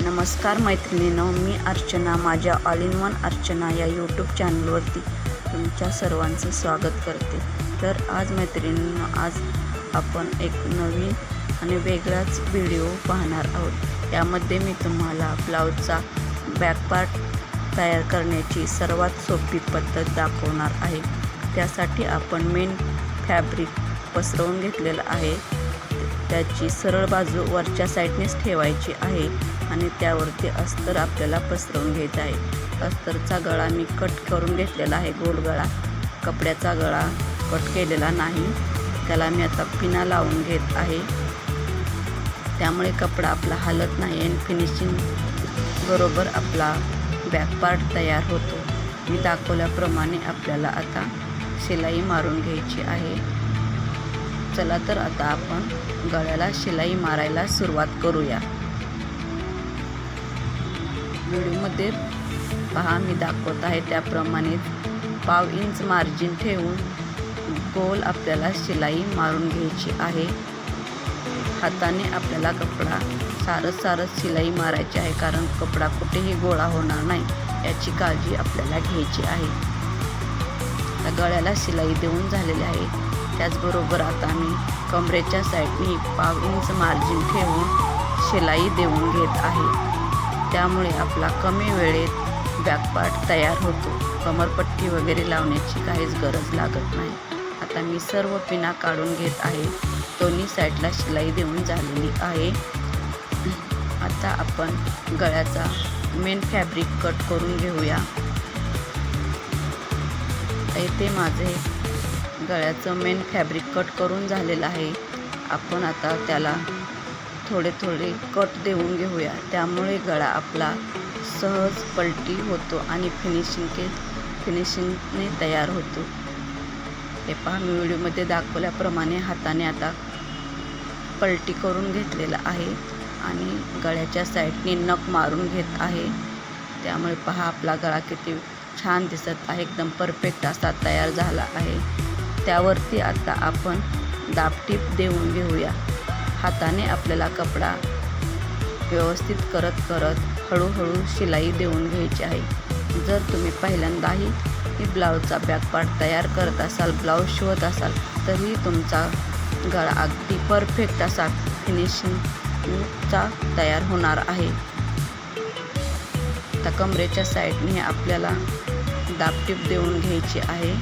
नमस्कार मैत्रिणींनो, मी अर्चना माझ्या ऑल इन वन अर्चना या यूट्यूब चॅनलवरती तुमच्या सर्वांचं स्वागत करते। तर आज मैत्रिणींनो, आज आपण एक नवीन आणि वेगळाच व्हिडिओ पाहणार आहोत। यामध्ये मी तुम्हाला ब्लाउजचा बॅक पार्ट तयार करण्याची सर्वात सोपी पद्धत दाखवणार आहे। त्यासाठी आपण मेन फॅब्रिक पसरवून घेतलेलं आहे। त्याची सरळ बाजू वरच्या साईडनेच ठेवायची आहे आणि त्यावरती अस्तर आपल्याला पसरवून घ्यायचा आहे। अस्तरचा गळा मी कट करून घेतलेला आहे, गोल गळा। कपड्याचा गळा कट केलेला नाही, त्याला मी आता पिना लावून घेत आहे। त्यामुळे कपडा आपला हलत नाही आणि फिनिशिंग बरोबर आपला बॅक पार्ट तयार होतो। मी दाखवल्याप्रमाणे आपल्याला आता शिलाई मारून घ्यायची आहे। चला तर आता आपण गळ्याला शिलाई मारायला सुरुवात करूया। व्हिडिओमध्ये पहा, मी दाखवत आहे त्याप्रमाणे पाव इंच मार्जिन ठेवून गोल आपल्याला शिलाई मारून घ्यायची आहे। हाताने आपल्याला कपडा सारत शिलाई मारायची आहे, कारण कपडा कुठेही गोळा होणार नाही याची काळजी आपल्याला घ्यायची आहे। आता गळ्याला शिलाई देऊन झालेली आहे। त्याचबरोबर आता मी कमरेच्या साईडने पाव इंच मार्जिन ठेवून शिलाई देऊन घेत आहे। त्यामुळे आपला कमी वेळेत बॅक पार्ट तयार होतो। कमरपट्टी वगैरे लावण्याची काहीच गरज लागत नाही। आता मी सर्व पिना काढून घेत आहे। दोन्ही साईडला शिलाई देऊन झालेली आहे। आता आपण गळ्याचा मेन फॅब्रिक कट करून घेऊया। इथे माझे गळ्याचं मेन फॅब्रिक कट करून झालेलं आहे। आपण आता त्याला थोडे कट देऊन घेऊया, त्यामुळे गळा आपला सहज पलटी होतो आणि फिनिशिंगने तयार होतो। हे पहा, मी व्हिडिओमध्ये दाखवल्याप्रमाणे हाताने आता पलटी करून घेतलेलं आहे आणि गळ्याच्या साईडने नख मारून घेत आहे। त्यामुळे पहा, आपला गळा किती छान दिसत आहे, एकदम परफेक्ट असा तयार झाला आहे। त्यावरती आता आपण दाबटीप देऊन घेऊया। हाताने आपल्याला कपडा व्यवस्थित करत हळूहळू शिलाई देऊन घ्यायची आहे। जर तुम्ही पहिल्यांदाही ब्लाऊजचा बॅक पार्ट तयार करत असाल, ब्लाऊज शिवत असाल, तरी तुमचा गळा अगदी परफेक्ट असा फिनिशिंगचा तयार होणार आहे। आता कमरेच्या साईडने आपल्याला दाबटीप देऊन घ्यायची आहे।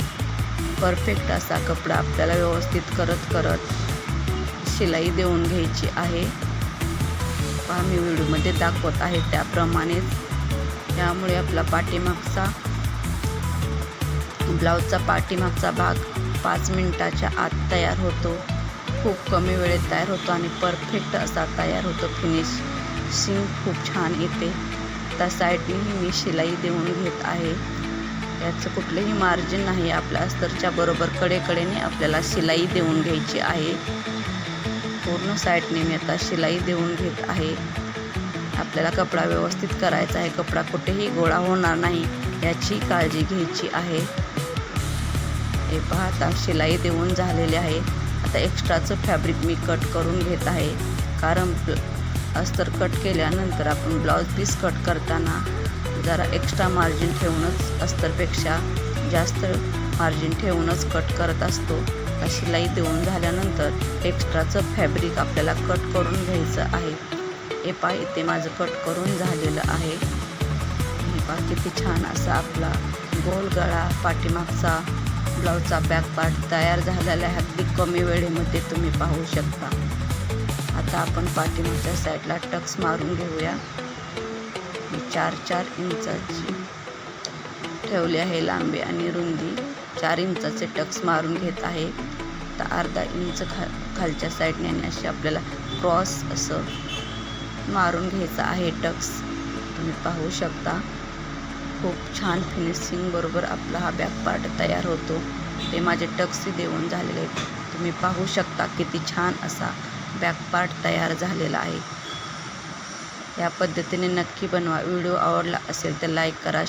परफेक्ट असा कपडा आपल्याला व्यवस्थित करत शिलाई देऊन घ्यायची आहे। पहा, मी व्हिडिओमध्ये दाखवत आहे त्याप्रमाणेच। त्यामुळे आपला ब्लाऊजचा पाठीमागचा भाग 5 मिनिटाच्या आत तयार होतो। खूप कमी वेळेत तयार होतो आणि परफेक्ट असा तयार होतो। फिनिशिंग खूप छान येते। त्या साईडने मी शिलाई देऊन घेत आहे। याचं कुठलंही मार्जिन नाही, आपल्या अस्तरच्या बरोबर कडेने आपल्याला शिलाई देऊन घ्यायची आहे। पूर्ण साईडने मी आता शिलाई देऊन घेत आहे। आपल्याला कपडा व्यवस्थित करायचा आहे, कपडा कुठेही गोळा होणार नाही याची काळजी घ्यायची आहे। हे पहा, आता शिलाई देऊन झालेली आहे। आता एक्स्ट्राचं फॅब्रिक मी कट करून घेत आहे, कारण अस्तर कट केल्यानंतर आपण ब्लाऊज पीस कट करताना जरा एक्स्ट्रा मार्जिन ठेवूनच, अस्तरपेक्षा जास्त मार्जिन ठेवूनच कट करत असतो। शिलाई देऊन झाल्यानंतर एक्स्ट्राचं फॅब्रिक आपल्याला कट करून घ्यायचं आहे। हे पहा, इथे माझं कट करून झालेलं आहे। हे पहा, किती छान असा आपला गोल गळा पाठीमागचा ब्लाऊजचा बॅक पार्ट तयार झालेला आहे। अगदी कमी वेळेमध्ये तुम्ही पाहू शकता। आता आपण पाठीमागच्या साईडला टक्स मारून घेऊया। 4 इंचाची ठेवली आहे लांबी आणि रुंदी। 4 इंचाचे टक्स मारून घेत आहे। तर अर्धा इंच खालच्या साईडने आणि अशी आपल्याला क्रॉस असं मारून घ्यायचं आहे टक्स। तुम्ही पाहू शकता, खूप छान फिनिशिंग बरोबर आपला हा बॅक पार्ट तयार होतो। ते माझे टक्सही देऊन झालेले आहेत। तुम्ही पाहू शकता किती छान असा बॅक पार्ट तयार झालेला आहे। या पद्धतीने नक्की बनवा। व्हिडिओ आवडला असेल तर लाईक करा,